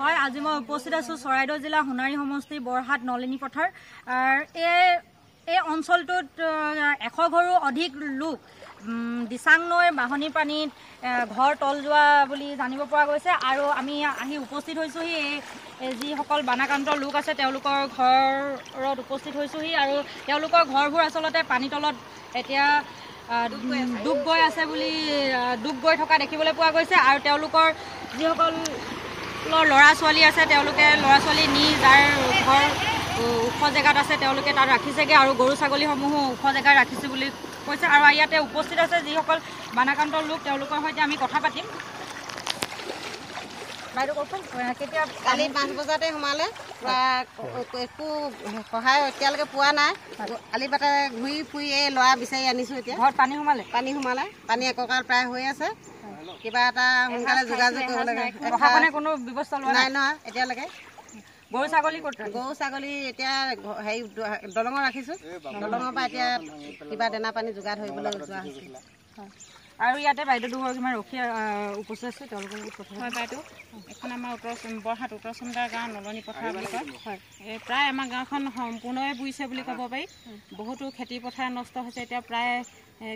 হয় আজি মই উপস্থিত আছো চৰাইদেউ জিলা সোণাৰী সমষ্টি বৰহাট নলিনী পথাৰ এই অঞ্চলটোত 100 ঘৰো অধিক লোক দিচাং নৈৰ বাহনী পানীত ঘৰ তল যোৱা বুলি জানিব পৰা গৈছে আৰু আমি আহি উপস্থিত হৈছোহি এই যিসকল বানাক্ৰান্ত লোক আছে তেওঁলোকৰ ঘৰত উপস্থিত হৈছোহি আৰু তেওঁলোকৰ ঘৰবোৰ আচলতে পানী তলত এতিয়া ডুব গৈ আছে বুলি ডুব গৈ থকা দেখিবলৈ পোৱা গৈছে আৰু তেওঁলোকৰ যিসকল ল'ৰা ছোৱালী আছে তেওঁলোকে ল'ৰা ছোৱালী নি যাৰ ঘৰ ওখ জেগাত আছে তেওঁলোকে তাত ৰাখিছেগৈ আৰু গৰু ছাগলীসমূহো ওখ জেগাত ৰাখিছে বুলি কৈছে আৰু ইয়াতে উপস্থিত আছে যিসকল বানাক্ৰান্ত লোক তেওঁলোকৰ সৈতে আমি কথা পাতিম। বাইদেউ কওকচোন কেতিয়া কালি 5 বজাতে সোমালে একো সহায় এতিয়ালৈকে পোৱা নাই আলিবাটে ঘূৰি ফুৰি এই ল'ৰা বিচাৰি আনিছোঁ এতিয়া ঘৰত পানী সোমালে পানী এককাল প্ৰায় হৈ আছে কিবা এটা সোনকালে যোগাযোগ কৰিব লাগে প্ৰশাসনে কোনো ব্যৱস্থা লোৱা নাই নহয় এতিয়ালৈকে গৰু ছাগলী এতিয়া হেৰি দলঙত ৰাখিছোঁ দলঙৰ পৰা এতিয়া কিবা দানা পানী যোগাৰ ধৰিবলৈ যোৱা হৈছে আৰু ইয়াতে বাইদেউ দুঘৰ কিমান ৰখি উপস্থিত আছে তেওঁলোকৰ কথা হয় বাইদেউ এখন আমাৰ বৰহাট উত্তৰ চন্দাৰ গাঁও নলনী পথাৰ বুলি কয় হয় প্ৰায় আমাৰ গাঁওখন সম্পূৰ্ণই বুইছে বুলি ক'ব পাৰি বহুতো খেতি পথাৰ নষ্ট হৈছে এতিয়া প্ৰায়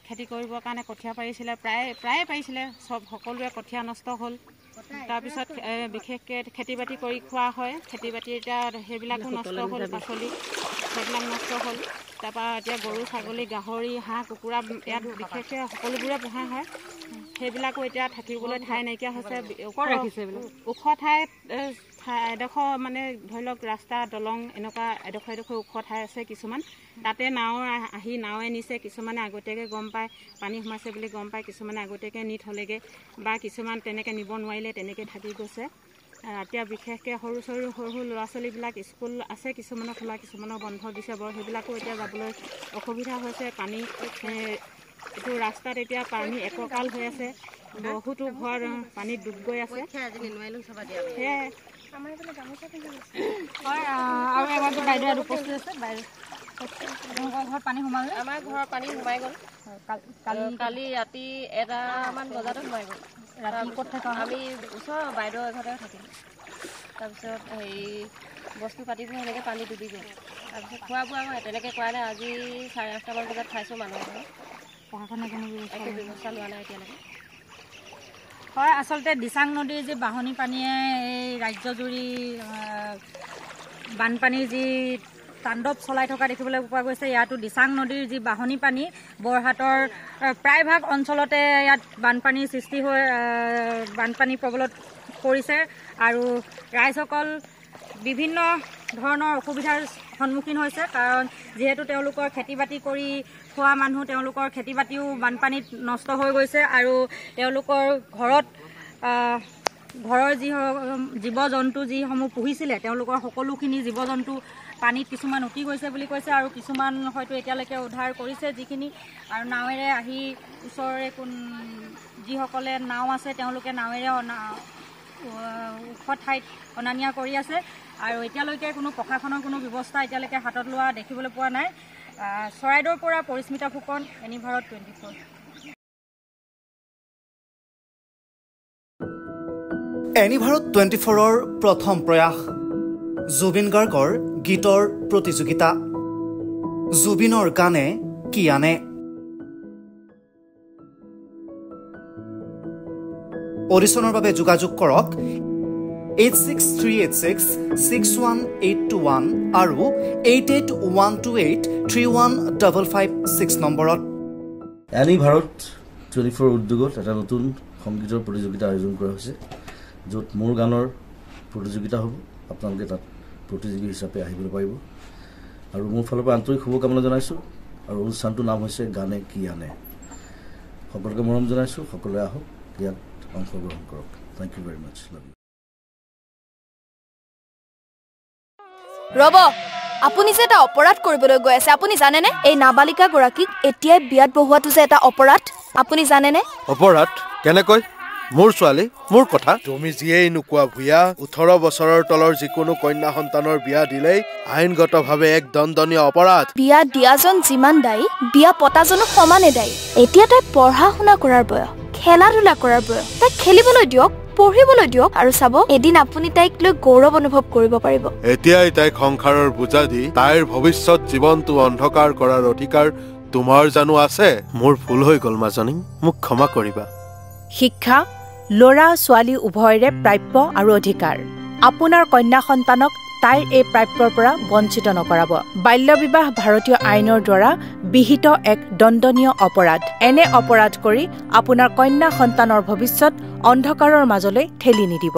খেতি কৰিবৰ কাৰণে কঠীয়া পাৰিছিলে প্ৰায়ে পাৰিছিলে সকলোৱে কঠীয়া নষ্ট হ'ল তাৰপিছত বিশেষকৈ খেতি বাতি কৰি খোৱা হয় খেতি বাতি এতিয়া সেইবিলাকো নষ্ট হ'ল পাচলি সেইবিলাক নষ্ট হ'ল তাৰপৰা এতিয়া গৰু ছাগলী গাহৰি হাঁহ কুকুৰা ইয়াত বিশেষকৈ সকলোবোৰে পোহা হয় সেইবিলাকো এতিয়া থাকিবলৈ ঠাই নাইকিয়া হৈছে ওখ ঠাইত এডোখৰ মানে ধৰি লওক ৰাস্তা দলং এনেকুৱা এডোখৰ ওখ ঠাই আছে কিছুমান তাতে নাৱে নিছে কিছুমানে আগতীয়াকৈ গম পায় পানী সোমাইছে বুলি গম পায় কিছুমানে আগতীয়াকৈ নি থ'লেগৈ বা কিছুমান তেনেকৈ নিব নোৱাৰিলে তেনেকৈ থাকি গৈছে এতিয়া বিশেষকৈ সৰু ল'ৰা ছোৱালীবিলাক স্কুল আছে কিছুমানৰ খোলা কিছুমানৰ বন্ধ দিছে বাৰু সেইবিলাকো এতিয়া যাবলৈ অসুবিধা হৈছে পানী এইটো ৰাস্তাত এতিয়া পানী এককাল হৈ আছে বহুতো ঘৰ পানীত ডুব গৈ আছে সেয়াই হয় আৰু এবাৰ বাইদেউ ইয়াত উপস্থিত আছে বাইদেউ ঘৰত পানী সোমালে আমাৰ ঘৰৰ পানী সোমাই গ'ল কালি ৰাতি 1টামান বজাতে সোমাই গ'ল ৰাতি ক'ত থকা আমি ওচৰৰ বাইদেউ এঘৰতে থাকিলোঁ তাৰপিছত হেৰি বস্তু পাতিবোৰ সেনেকৈ পানী ডুবি গ'ল তাৰপিছত খোৱা বোৱা মই তেনেকৈ কৰা নাই আজি 8:30মান বজাত খাইছোঁ মানুহৰ ঘৰত প্ৰশাসনে কোনো একো ব্যৱস্থা লোৱা নাই এতিয়ালৈকে হয় আচলতে দিচাং নদীৰ যি বাহনী পানীয়ে এই ৰাজ্যজুৰি বানপানীৰ যি তাণ্ডৱ চলাই থকা দেখিবলৈ পোৱা গৈছে ইয়াতো দিচাং নদীৰ যি বাহনী পানী বৰহাটৰ প্ৰায়ভাগ অঞ্চলতে ইয়াত বানপানীৰ সৃষ্টি হৈ বানপানী প্ৰবলত পৰিছে আৰু ৰাইজসকল বিভিন্ন ধৰণৰ অসুবিধাৰ সন্মুখীন হৈছে কাৰণ যিহেতু তেওঁলোকৰ খেতি বাতি কৰি খোৱা মানুহ তেওঁলোকৰ খেতি বাতিও বানপানীত নষ্ট হৈ গৈছে আৰু তেওঁলোকৰ ঘৰৰ যি জীৱ জন্তু যিসমূহ পুহিছিলে তেওঁলোকৰ সকলোখিনি জীৱ জন্তু পানীত কিছুমান উটি গৈছে বুলি কৈছে আৰু কিছুমান হয়তো এতিয়ালৈকে উদ্ধাৰ কৰিছে যিখিনি আৰু নাৱেৰে আহি ওচৰৰে যিসকলে নাও আছে তেওঁলোকে নাৱেৰে ওখ ঠাইত অনা নিয়া কৰি আছে আৰু এতিয়ালৈকে কোনো প্ৰশাসনৰ কোনো ব্যৱস্থা এতিয়ালৈকে হাতত লোৱা দেখিবলৈ পোৱা নাই চৰাইদেউৰ পৰা পৰিস্মিতা ফুকন এনিভাৰত 24 এনিভাৰত 24ৰ প্ৰথম প্ৰয়াস জুবিন গাৰ্গৰ গীতৰ প্ৰতিযোগিতা জুবিনৰ গানে কি আনে অডিশ্যনৰ বাবে যোগাযোগ কৰক 8638661821 আৰু 8812831556 নম্বৰত এনিভাৰত 24 উদ্যোগত এটা নতুন সংগীতৰ প্ৰতিযোগিতা আয়োজন কৰা হৈছে য'ত মোৰ গানৰ প্ৰতিযোগিতা হ'ব আপোনালোকে তাত প্ৰতিযোগী হিচাপে আহিবলৈ পাৰিব আৰু মোৰ ফালৰ পৰা আন্তৰিক শুভকামনা জনাইছোঁ আৰু অনুষ্ঠানটোৰ নাম হৈছে গানে কি আনে সকলোকে মৰম জনাইছোঁ সকলোৱে আহক ইয়াত অংশগ্ৰহণ কৰক thank you very much love you ৰব আপুনি যে এটা অপৰাধ কৰিবলৈ গৈ আছে আপুনি জানেনে এই নাবালিকা গৰাকীক এতিয়াই বিয়াত বহুৱাটো যে এটা অপৰাধ আপুনি জানেনে অপৰাধ কেনেকৈ মোৰ ছোৱালী মোৰ কথা তুমি যিয়েই নোকোৱা ভূঞা 18 বছৰৰ তলৰ যিকোনো কন্যা সন্তানৰ বিয়া দিলেই আইনগতভাৱে এক দণ্ডনীয় অপৰাধ বিয়া দিয়াজন যিমান দায়ী বিয়া পতাজনো সমানে দায়ী এতিয়া তাই পঢ়া শুনা কৰাৰ বয়স খেলা ধূলা কৰাৰ বয়স তাই খেলিবলৈ দিয়ক পঢ়িবলৈ দিয়ক আৰু চাব এদিন আপুনি তাইক লৈ গৌৰৱ অনুভৱ কৰিব পাৰিব এতিয়াই তাইক সংসাৰৰ বুজা দি তাইৰ ভৱিষ্যত জীৱনটো অন্ধকাৰ কৰাৰ অধিকাৰ তোমাৰ জানো আছে মোৰ ভুল হৈ গ'ল মাজনী মোক ক্ষমা কৰিবা শিক্ষা ল'ৰা ছোৱালী উভয়ৰে প্ৰাপ্য আৰু অধিকাৰ আপোনাৰ কন্যা সন্তানক তাইৰ এই প্ৰাপ্যৰ পৰা বঞ্চিত নকৰাব বাল্য বিবাহ ভাৰতীয় আইনৰ দ্বাৰা বিহিত এক দণ্ডনীয় অপৰাধ এনে অপৰাধ কৰি আপোনাৰ কন্যা সন্তানৰ ভৱিষ্যত অন্ধকাৰৰ মাজলৈ ঠেলি নিদিব